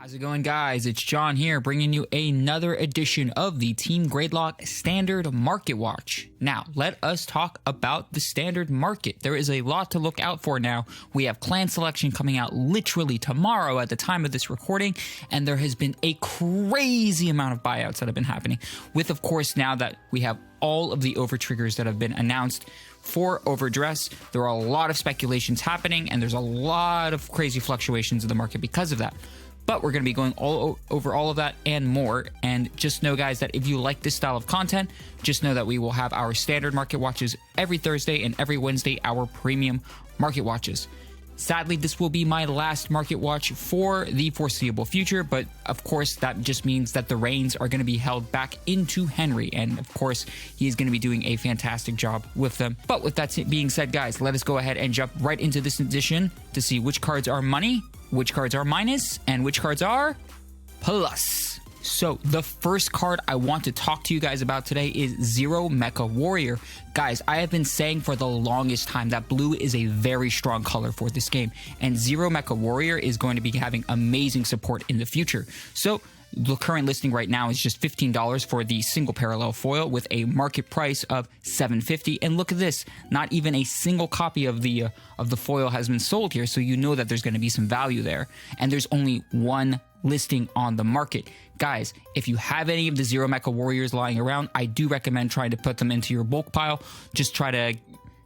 How's it going, guys? It's John here, bringing you another edition of the Team Gradelock Standard Market Watch. Now, let us talk about the standard market. There is a lot to look out for now. We have clan selection coming out literally tomorrow at the time of this recording, and there has been a crazy amount of buyouts that have been happening. With, of course, now that we have all of the over triggers that have been announced for overdress, there are a lot of speculations happening, and there's a lot of crazy fluctuations in the market because of that. But we're going to be going over all of that and more. And just know, guys, that if you like this style of content, just know that we will have our standard market watches every Thursday and every Wednesday, our premium market watches. Sadly, this will be my last market watch for the foreseeable future, but of course, that just means that the reins are going to be held back into Henry, and of course, he is going to be doing a fantastic job with them. But with that being said, guys, let us go ahead and jump right into this edition to see which cards are money, which cards are minus, and which cards are plus. So the first card I want to talk to you guys about today is Zero Mecha Warrior. Guys, I have been saying for the longest time that blue is a very strong color for this game, and Zero Mecha Warrior is going to be having amazing support in the future. So the current listing right now is just $15 for the single parallel foil with a market price of $7.50. And look at this, not even a single copy of the foil has been sold here, so you know that there's going to be some value there. And there's only one listing on the market. Guys, if you have any of the Zero Mecha Warriors lying around, I do recommend trying to put them into your bulk pile. Just try to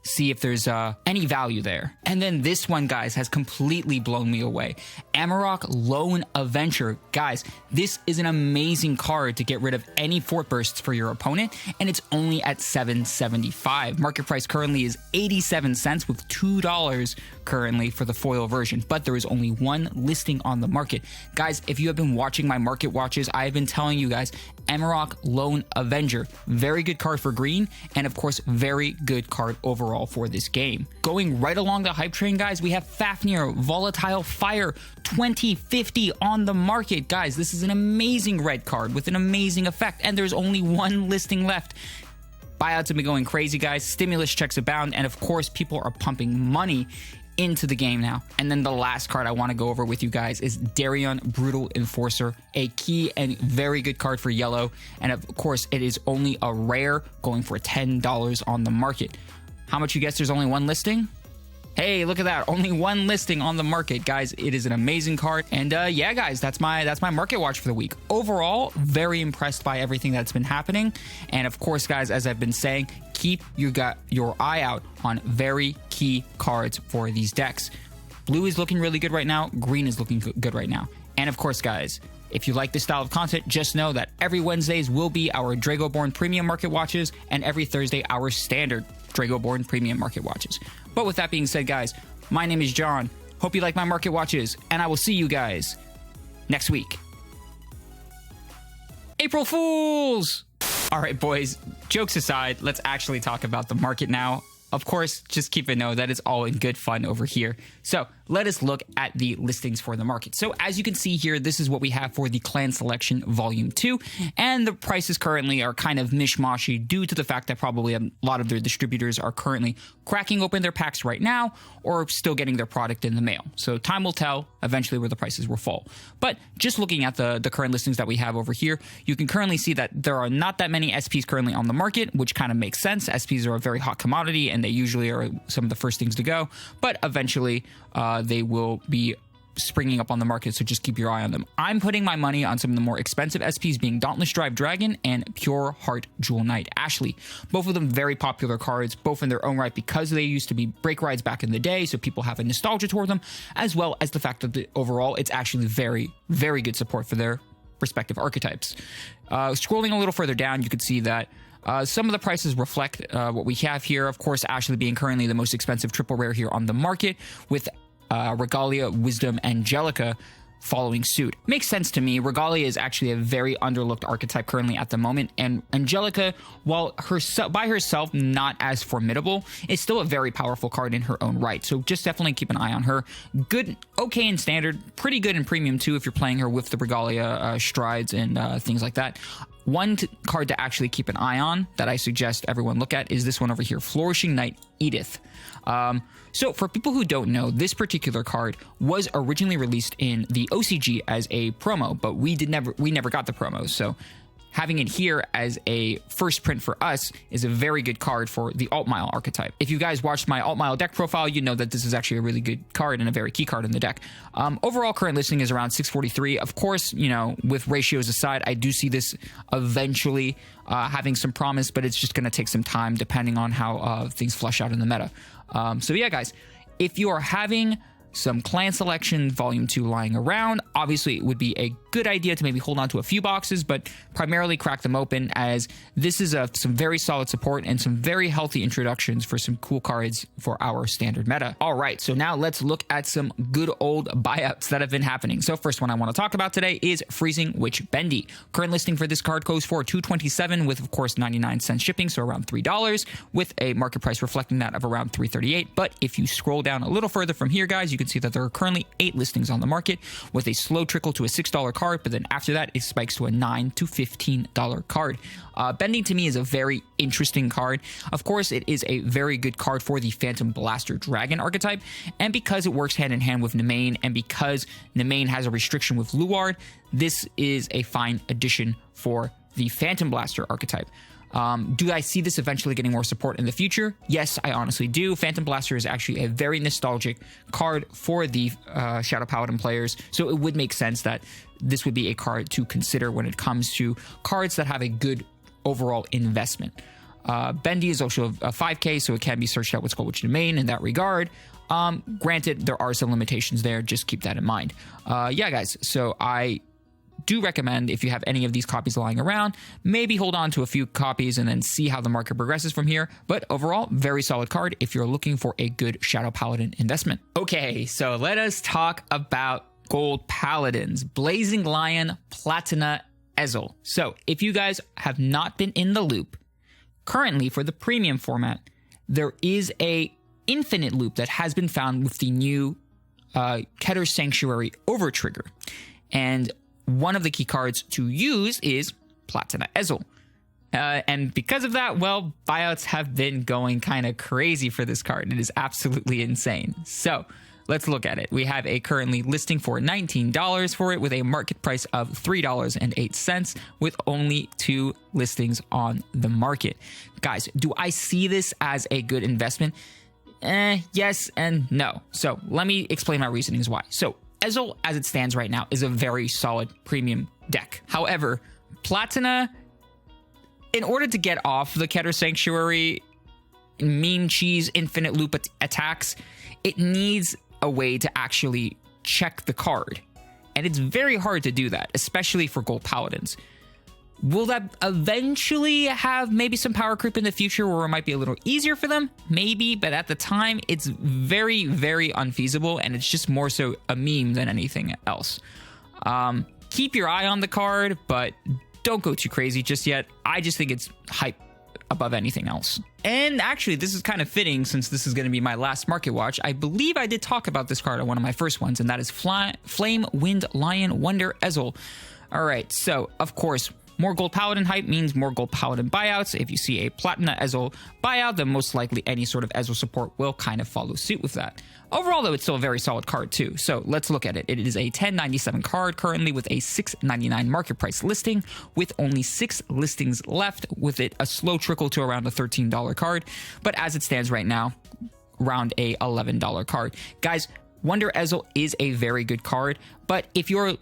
see if there's any value there. And then this one, guys, has completely blown me away. Amarok Lone Avenger. Guys, this is an amazing card to get rid of any fort bursts for your opponent, and it's only at $7.75. Market price currently is 87 cents with $2 currently for the foil version, but there is only one listing on the market. Guys, if you have been watching my market watches, I have been telling you guys, Amarok Lone Avenger, very good card for green, and of course, very good card overall for this game. Going right along the hype train, guys, we have Fafnir Volatile Fire 2050 on the market. Guys, this is an amazing red card with an amazing effect, and there's only one listing left. Buyouts have been going crazy, guys. Stimulus checks abound, and of course, people are pumping money into the game now. And then the last card I want to go over with you guys is Darion Brutal Enforcer, a key and very good card for yellow, and of course it is only a rare, going for $10 on the market. How much you guess there's only one listing? Hey, look at that, only one listing on the market. Guys, it is an amazing card. And yeah, guys, that's my market watch for the week. Overall, very impressed by everything that's been happening. And of course, guys, as I've been saying, keep your eye out on very key cards for these decks. Blue is looking really good right now. Green is looking good right now. And of course, guys, if you like this style of content, just know that every Wednesdays will be our Dragoborn Premium Market Watches, and every Thursday, our standard Dragoborn Premium Market Watches. But with that being said, guys, my name is John. Hope you like my market watches, and I will see you guys next week. April Fools! All right, boys, jokes aside, let's actually talk about the market now. Of course, just keep it know that it's all in good fun over here. So let us look at the listings for the market. So as you can see here, this is what we have for the Clan Selection Volume 2. And the prices currently are kind of mishmashy due to the fact that probably a lot of their distributors are currently cracking open their packs right now or still getting their product in the mail. So time will tell eventually where the prices will fall. But just looking at the current listings that we have over here, you can currently see that there are not that many SPs currently on the market, which kind of makes sense. SPs are a very hot commodity and they usually are some of the first things to go, but eventually they will be springing up on the market, so just keep your eye on them. I'm putting my money on some of the more expensive SPs, being Dauntless Drive Dragon and Pure Heart Jewel Knight Ashley. Both of them very popular cards, both in their own right, because they used to be break rides back in the day, so people have a nostalgia toward them, as well as the fact that overall it's actually very, very good support for their respective archetypes. Scrolling a little further down, you can see that some of the prices reflect what we have here. Of course, Ashley being currently the most expensive triple rare here on the market, with Regalia, Wisdom, Angelica following suit. Makes sense to me. Regalia is actually a very underlooked archetype currently at the moment, and Angelica, while by herself not as formidable, is still a very powerful card in her own right. So just definitely keep an eye on her. Good, okay in standard, pretty good in premium too if you're playing her with the Regalia strides and things like that. One card to actually keep an eye on that I suggest everyone look at is this one over here, Flourishing Knight Edith. So for people who don't know, this particular card was originally released in the OCG as a promo, but we never got the promos. So having it here as a first print for us is a very good card for the Altmile archetype. If you guys watched my Altmile deck profile, you know that this is actually a really good card and a very key card in the deck. Overall current listing is around 643. Of course, you know, with ratios aside, I do see this eventually having some promise, but it's just going to take some time depending on how things flush out in the meta. So yeah, guys, if you are having some Clan Selection Volume 2 lying around, obviously it would be a good idea to maybe hold on to a few boxes, but primarily crack them open, as this is some very solid support and some very healthy introductions for some cool cards for our standard meta. All right, so now let's look at some good old buyouts that have been happening. So first one I want to talk about today is Freezing Witch Bendy. Current listing for this card goes for $227 with, of course, 99 cents shipping, so around $3, with a market price reflecting that of around $338. But if you scroll down a little further from here, guys, you can see that there are currently 8 listings on the market with a slow trickle to a $6 card, but then after that it spikes to a $9 to $15 card. Bending to me is a very interesting card. Of course, it is a very good card for the Phantom Blaster Dragon archetype, and because it works hand in hand with Nemain, and because Nemain has a restriction with Luard, this is a fine addition for the Phantom Blaster archetype. Do I see this eventually getting more support in the future? Yes, I honestly do. Phantom Blaster is actually a very nostalgic card for the Shadow Paladin players, so it would make sense that this would be a card to consider when it comes to cards that have a good overall investment. Bendy is also a 5k, so it can be searched out with Skull Witch Domain in that regard. Granted, there are some limitations there. Just keep that in mind. Yeah, guys, so I do recommend, if you have any of these copies lying around, maybe hold on to a few copies and then see how the market progresses from here. But overall, very solid card if you're looking for a good Shadow Paladin investment. Okay, so let us talk about Gold Paladins. Blazing Lion, Platina, Ezzel. So if you guys have not been in the loop, currently for the premium format, there is a infinite loop that has been found with the new Keter Sanctuary Overtrigger. And one of the key cards to use is Platina Ezzel. And because of that, well, buyouts have been going kind of crazy for this card. It is absolutely insane. So let's look at it. We have a currently listing for $19 for it with a market price of $3.08 with only 2 listings on the market. Guys, do I see this as a good investment? Yes and no. So let me explain my reasonings why. So Ezzel, as it stands right now, is a very solid premium deck. However, Platina, in order to get off the Keter Sanctuary meme cheese infinite loop attacks, it needs a way to actually check the card. And it's very hard to do that, especially for Gold Paladins. Will that eventually have maybe some power creep in the future where it might be a little easier for them? Maybe, but at the time, it's very, very unfeasible, and it's just more so a meme than anything else. Keep your eye on the card, but don't go too crazy just yet. I just think it's hype above anything else. And actually, this is kind of fitting since this is going to be my last market watch. I believe I did talk about this card on one of my first ones, and that is Flame Wind Lion Wonder Ezzel. All right, so of course, more Gold Paladin hype means more Gold Paladin buyouts. If you see a Platina Ezzel buyout, then most likely any sort of Ezzel support will kind of follow suit with that. Overall, though, it's still a very solid card, too. So let's look at it. It is a $10.97 card currently with a $6.99 market price listing, with only 6 listings left, with it a slow trickle to around a $13 card. But as it stands right now, around a $11 card. Guys, Wonder Ezzel is a very good card, but if you're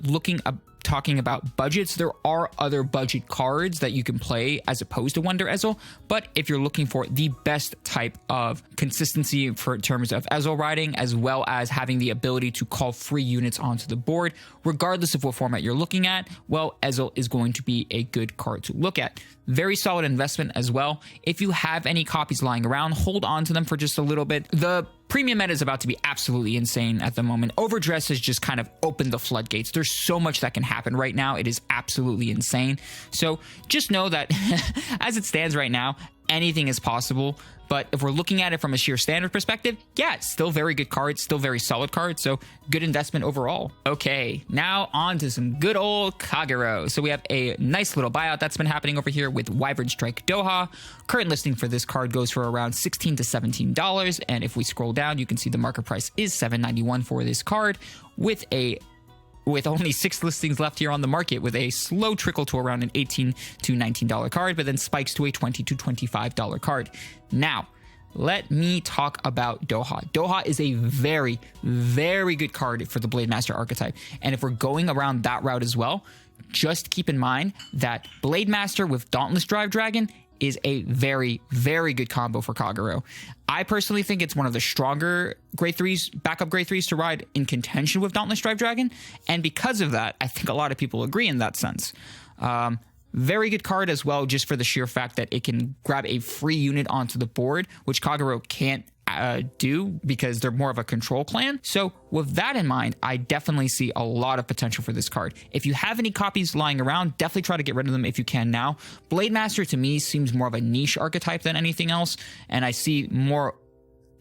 talking about budgets, there are other budget cards that you can play as opposed to Wonder Ezzel. But if you're looking for the best type of consistency in terms of Ezzel riding, as well as having the ability to call free units onto the board, regardless of what format you're looking at, well, Ezzel is going to be a good card to look at. Very solid investment as well. If you have any copies lying around, hold on to them for just a little bit. The premium meta is about to be absolutely insane at the moment. Overdress has just kind of opened the floodgates. There's so much that can happen right now. It is absolutely insane. So just know that as it stands right now, anything is possible. But if we're looking at it from a sheer standard perspective, yeah, still very good card, still very solid card, so good investment overall. Okay, now on to some good old Kagero. So we have a nice little buyout that's been happening over here with Wyvern Strike Doha. Current listing for this card goes for around $16 to $17, and if we scroll down, you can see the market price is $7.91 for this card, with only 6 listings left here on the market, with a slow trickle to around an $18 to $19 card, but then spikes to a $20 to $25 card. Now, let me talk about Doha. Doha is a very, very good card for the Blade Master archetype. And if we're going around that route as well, just keep in mind that Blade Master with Dauntless Drive Dragon is a very, very good combo for Kagero. I personally think it's one of the stronger grade 3s, backup grade 3s to ride in contention with Dauntless Drive Dragon. And because of that, I think a lot of people agree in that sense. Very good card as well, just for the sheer fact that it can grab a free unit onto the board, which Kagero can't do because they're more of a control clan. So with that in mind, I definitely see a lot of potential for this card. If you have any copies lying around, definitely try to get rid of them if you can now. Blade Master to me seems more of a niche archetype than anything else, and I see more,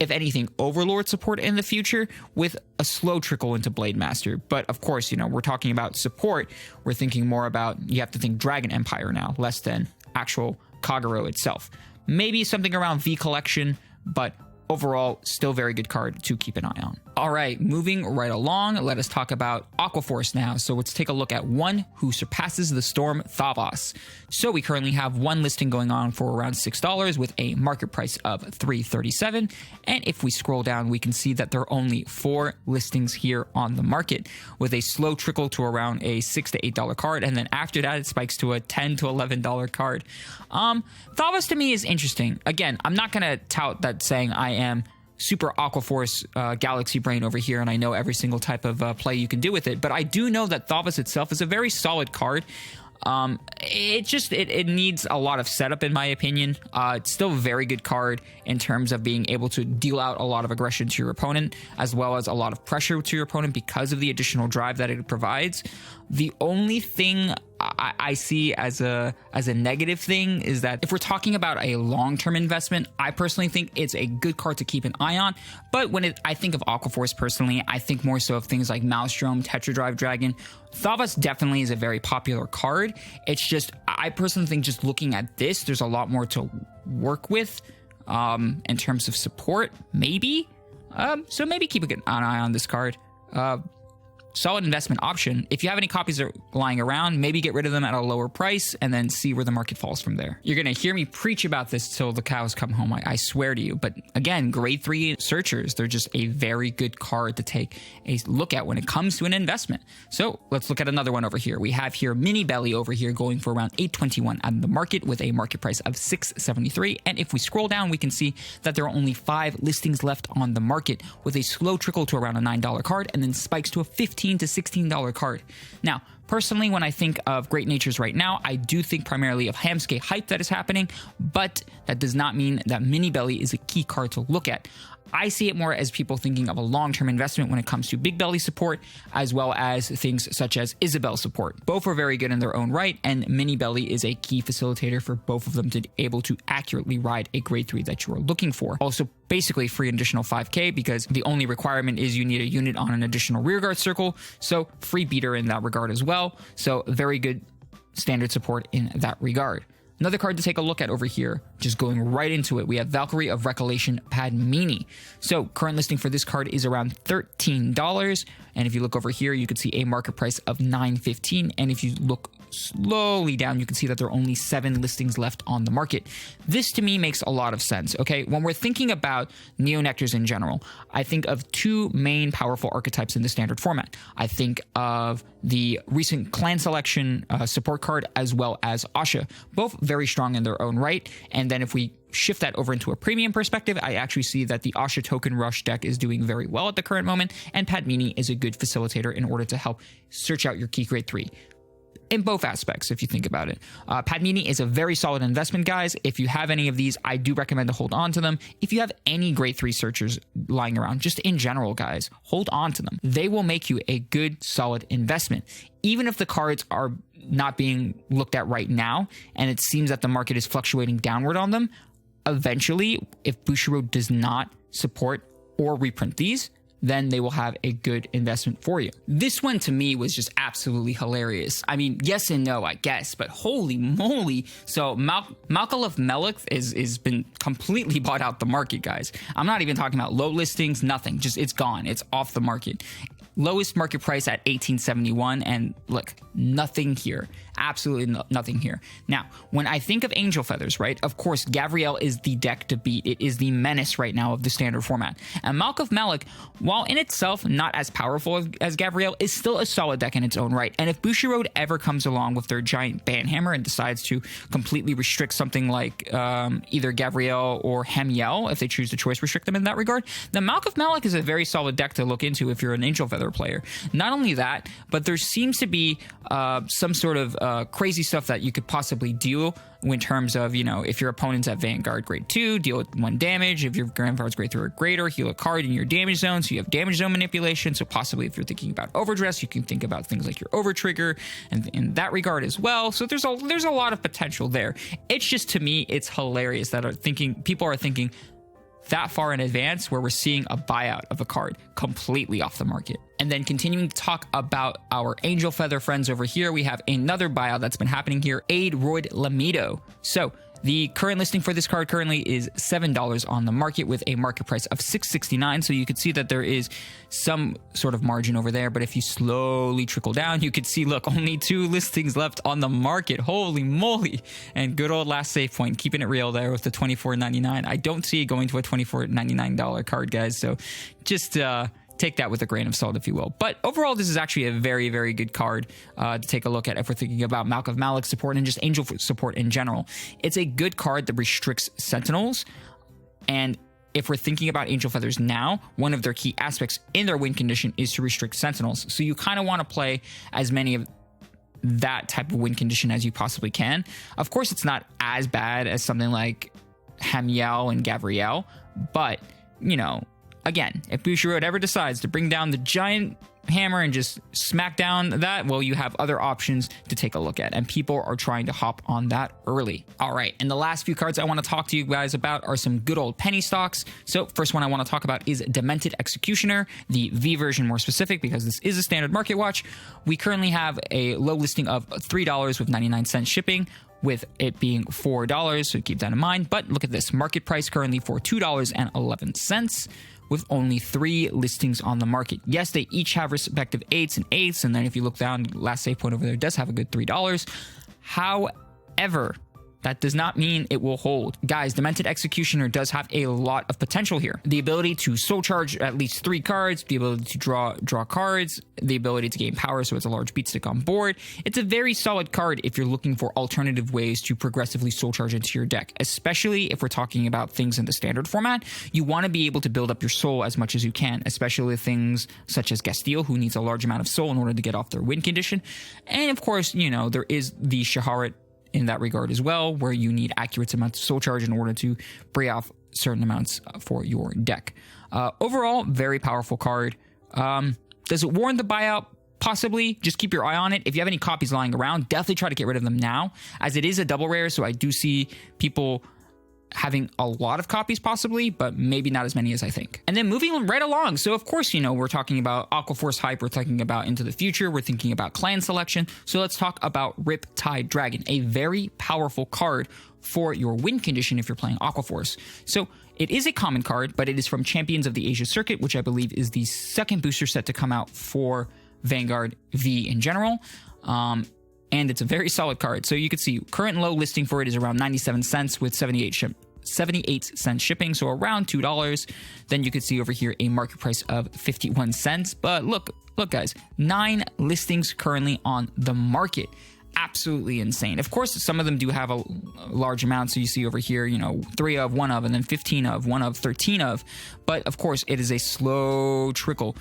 if anything, Overlord support in the future with a slow trickle into Blade Master. But of course, you know, we're talking about support. We're thinking more about, you have to think Dragon Empire now, less than actual Kagero itself. Maybe something around V Collection, but overall, still very good card to keep an eye on. All right, moving right along, let us talk about Aqua Forest now. So let's take a look at one who surpasses the storm, Thavas. So we currently have one listing going on for around $6 with a market price of $3.37. And if we scroll down, we can see that there are only 4 listings here on the market, with a slow trickle to around a $6 to $8 card. And then after that, it spikes to a $10 to $11 card. Thavas to me is interesting. Again, I'm not going to tout that saying I am super Aqua Force Galaxy Brain over here, and I know every single type of play you can do with it, but I do know that Thavas itself is a very solid card. It needs a lot of setup, in my opinion. It's still a very good card in terms of being able to deal out a lot of aggression to your opponent, as well as a lot of pressure to your opponent because of the additional drive that it provides. The only thing I see as a negative thing is that if we're talking about a long-term investment, I personally think it's a good card to keep an eye on. But when I think of Aqua Force personally, I think more so of things like Maelstrom, Tetra Drive Dragon. Thavas definitely is a very popular card. It's just, I personally think just looking at this, there's a lot more to work with in terms of support, maybe. So maybe keep an eye on this card. Solid investment option. If you have any copies that are lying around, maybe get rid of them at a lower price and then see where the market falls from there. You're going to hear me preach about this till the cows come home, I swear to you. But again, grade 3 searchers, they're just a very good card to take a look at when it comes to an investment. So let's look at another one over here. We have here Mini Belly over here going for around $8.21 on the market with a market price of $6.73. And if we scroll down, we can see that there are only 5 listings left on the market, with a slow trickle to around a $9 card and then spikes to a $15 to $16 card. Now, personally, when I think of Great Natures right now, I do think primarily of Hamsuke hype that is happening, but that does not mean that Mini Belly is a key card to look at. I see it more as people thinking of a long-term investment when it comes to Big Belly support, as well as things such as Isabel support. Both are very good in their own right, and Mini Belly is a key facilitator for both of them to be able to accurately ride a grade 3 that you are looking for. Also, basically free an additional 5k, because the only requirement is you need a unit on an additional rearguard circle, so free beater in that regard as well. So very good standard support in that regard. Another card to take a look at over here, just going right into it, we have Valkyrie of Recollection Padmini. So current listing for this card is around $13. And if you look over here, you can see a market price of $9.15. And if you look slowly down, you can see that there are only 7 listings left on the market. This to me makes a lot of sense, okay? When we're thinking about Neonectars in general, I think of 2 main powerful archetypes in the standard format. I think of the recent clan selection support card, as well as Asha, both very strong in their own right. And then if we shift that over into a premium perspective, I actually see that the Asha Token Rush deck is doing very well at the current moment, and Padmini is a good facilitator in order to help search out your key grade 3. In both aspects, if you think about it. Padmini is a very solid investment, guys. If you have any of these, I do recommend to hold on to them. If you have any grade 3 searchers lying around, just in general, guys, hold on to them. They will make you a good, solid investment. Even if the cards are not being looked at right now, and it seems that the market is fluctuating downward on them, eventually, if Bushiroad does not support or reprint these, then they will have a good investment for you. This one to me was just absolutely hilarious. I mean, yes and no, I guess, but holy moly. So Malk of Malk is been completely bought out the market, guys. I'm not even talking about low listings, nothing. Just it's gone. It's off the market. Lowest market price at 1871, and look, nothing here. Absolutely nothing here. Now, when I think of Angel Feathers, right, of course, Gavriel is the deck to beat. It is the menace right now of the standard format. And Malk of Malk, while in itself not as powerful as Gavriel, is still a solid deck in its own right. And if Bushiroad ever comes along with their giant banhammer and decides to completely restrict something like either Gavriel or Hemiel, if they choose to choice restrict them in that regard, then Malk of Malk is a very solid deck to look into if you're an Angel Feather player. Not only that, but there seems to be some sort of crazy stuff that you could possibly do in terms of, you know, if your opponent's at Vanguard grade 2, deal with 1 damage. If your Vanguard's grade 3 or greater, heal a card in your damage zone. So you have damage zone manipulation. So possibly if you're thinking about overdress, you can think about things like your over trigger and in that regard as well. So there's a lot of potential there. It's just, to me, it's hilarious that people are thinking that far in advance, where we're seeing a buyout of a card completely off the market. And then continuing to talk about our Angel Feather friends over here, we have another buyout that's been happening here, Aidroid Lamido. So the current listing for this card currently is $7 on the market with a market price of $6.69. So you could see that there is some sort of margin over there. But if you slowly trickle down, you could see, look, only 2 listings left on the market. Holy moly. And good old last save point, keeping it real there with the $24.99. I don't see it going to a $24.99 card, guys. So just take that with a grain of salt, if you will. But overall, this is actually a very, very good card to take a look at if we're thinking about Malk of Malk support and just Angel support in general. It's a good card that restricts Sentinels. And if we're thinking about Angel Feathers now, one of their key aspects in their win condition is to restrict Sentinels. So you kind of want to play as many of that type of win condition as you possibly can. Of course, it's not as bad as something like Hemiel and Gavriel, but, you know, again, if Bushiroad ever decides to bring down the giant hammer and just smack down that, well, you have other options to take a look at, and people are trying to hop on that early. All right, and the last few cards I want to talk to you guys about are some good old penny stocks. So first one I want to talk about is Demented Executioner, the V version more specific, because this is a standard market watch. We currently have a low listing of $3 with 99 cents shipping, with it being $4, so keep that in mind. But look at this, market price currently for $2.11. with only 3 listings on the market. Yes, they each have respective 8s and 8s, and then if you look down, last save point over there does have a good $3. However, that does not mean it will hold. Guys, Demented Executioner does have a lot of potential here. The ability to soul charge at least 3 cards, the ability to draw cards, the ability to gain power, so it's a large beat stick on board. It's a very solid card if you're looking for alternative ways to progressively soul charge into your deck, especially if we're talking about things in the standard format. You want to be able to build up your soul as much as you can, especially things such as Gastille, who needs a large amount of soul in order to get off their win condition. And of course, you know, there is the Shaharat in that regard as well, where you need accurate amounts of soul charge in order to bring off certain amounts for your deck. Overall, very powerful card. Does it warrant the buyout? Possibly. Just keep your eye on it. If you have any copies lying around, definitely try to get rid of them now, as it is a double rare, so I do see people having a lot of copies possibly, but maybe not as many as I think. And then moving right along. So of course, you know, we're talking about Aqua Forest hype. We're thinking about into the future. We're thinking about clan selection. So let's talk about Riptide Dragon, a very powerful card for your win condition if you're playing Aqua Forest. So it is a common card, but it is from Champions of the Asia Circuit, which I believe is the second booster set to come out for Vanguard V in general. And it's a very solid card. So you can see current low listing for it is around 97 cents with 78 cents shipping, so around $2. Then you can see over here a market price of 51 cents. But look guys, 9 listings currently on the market. Absolutely insane. Of course, some of them do have a large amount. So you see over here, you know, 3 of, 1 of, and then 15 of, 1 of, 13 of. But of course, it is a slow trickle,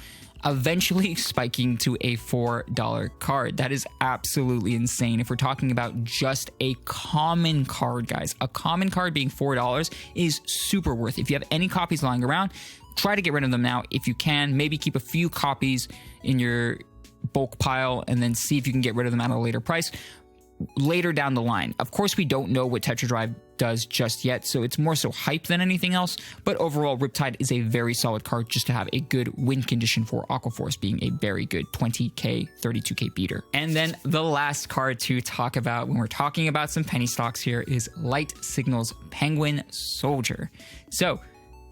eventually spiking to a $4 card. That is absolutely insane. If we're talking about just a common card, guys, a common card being $4 is super worth it. If you have any copies lying around, try to get rid of them now if you can. Maybe keep a few copies in your bulk pile and then see if you can get rid of them at a later price later down the line. Of course, we don't know what Tetra Drive does just yet. So it's more so hype than anything else. But overall, Riptide is a very solid card just to have a good win condition for Aqua Forest, being a very good 20k, 32k beater. And then the last card to talk about when we're talking about some penny stocks here is Light Signals Penguin Soldier. So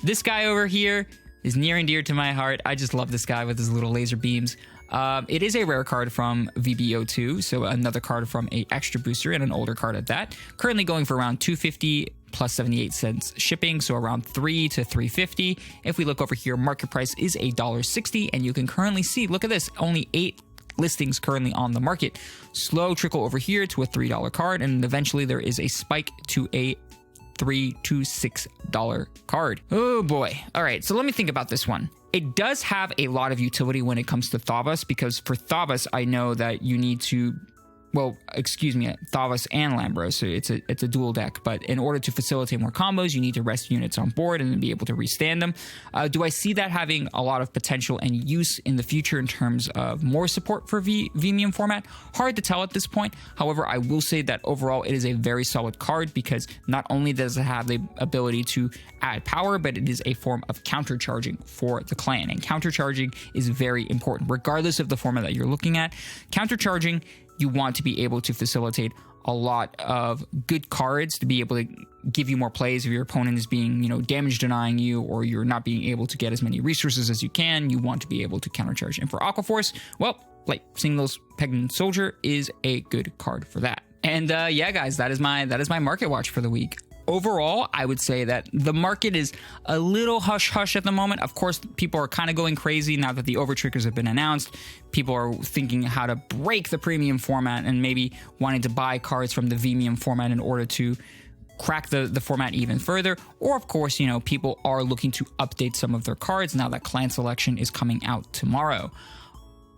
this guy over here is near and dear to my heart. I just love this guy with his little laser beams. It is a rare card from VBO2, so another card from a extra booster and an older card at that. Currently going for around $250 plus 78 cents shipping, so around $3 to $3.50. If we look over here, market price is $1.60, and you can currently see, look at this, only 8 listings currently on the market. Slow trickle over here to a $3 card, and eventually there is a spike to a $3 to $6 card. Oh boy. All right, so let me think about this one. It does have a lot of utility when it comes to Thavas, because for Thavas, I know that you need to, Thavas and Lambros, so it's a dual deck, but in order to facilitate more combos, you need to rest units on board and then be able to restand them. Do I see that having a lot of potential and use in the future in terms of more support for VMium format? Hard to tell at this point. However, I will say that overall it is a very solid card, because not only does it have the ability to add power, but it is a form of countercharging for the clan, and countercharging is very important regardless of the format that you're looking at. Countercharging, you want to be able to facilitate a lot of good cards to be able to give you more plays. If your opponent is being, damage denying you, or you're not being able to get as many resources as you can, you want to be able to countercharge. And for Aqua Forest, well, like Signals Penguin Soldier is a good card for that. And yeah, guys, that is my market watch for the week. Overall, I would say that the market is a little hush-hush at the moment. Of course, people are kind of going crazy now that the overtriggers have been announced. People are thinking how to break the premium format and maybe wanting to buy cards from the VMium format in order to crack the format even further. Or, of course, people are looking to update some of their cards now that Clan Selection is coming out tomorrow.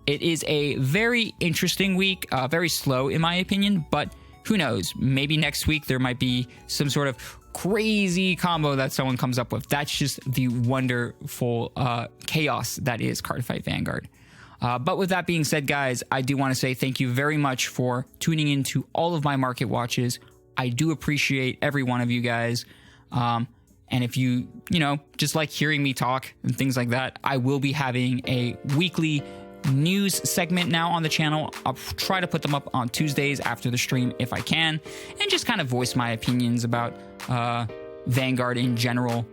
It is a very interesting week, very slow in my opinion, but who knows? Maybe next week there might be some sort of crazy combo that someone comes up with. That's just the wonderful chaos that is Cardfight Vanguard. But with that being said, guys, I do want to say thank you very much for tuning into all of my market watches. I do appreciate every one of you guys. And if you just like hearing me talk and things like that, I will be having a weekly news segment now on the channel. I'll try to put them up on Tuesdays after the stream if I can, and just kind of voice my opinions about Vanguard in general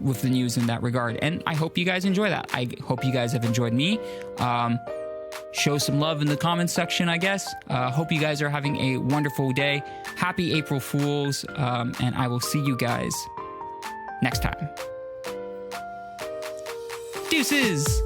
with the news in that regard. And I hope you guys enjoy that. I hope you guys have enjoyed me. Show some love in the comments section, I guess. Hope you guys are having a wonderful day. Happy April Fools, and I will see you guys next time. Deuces!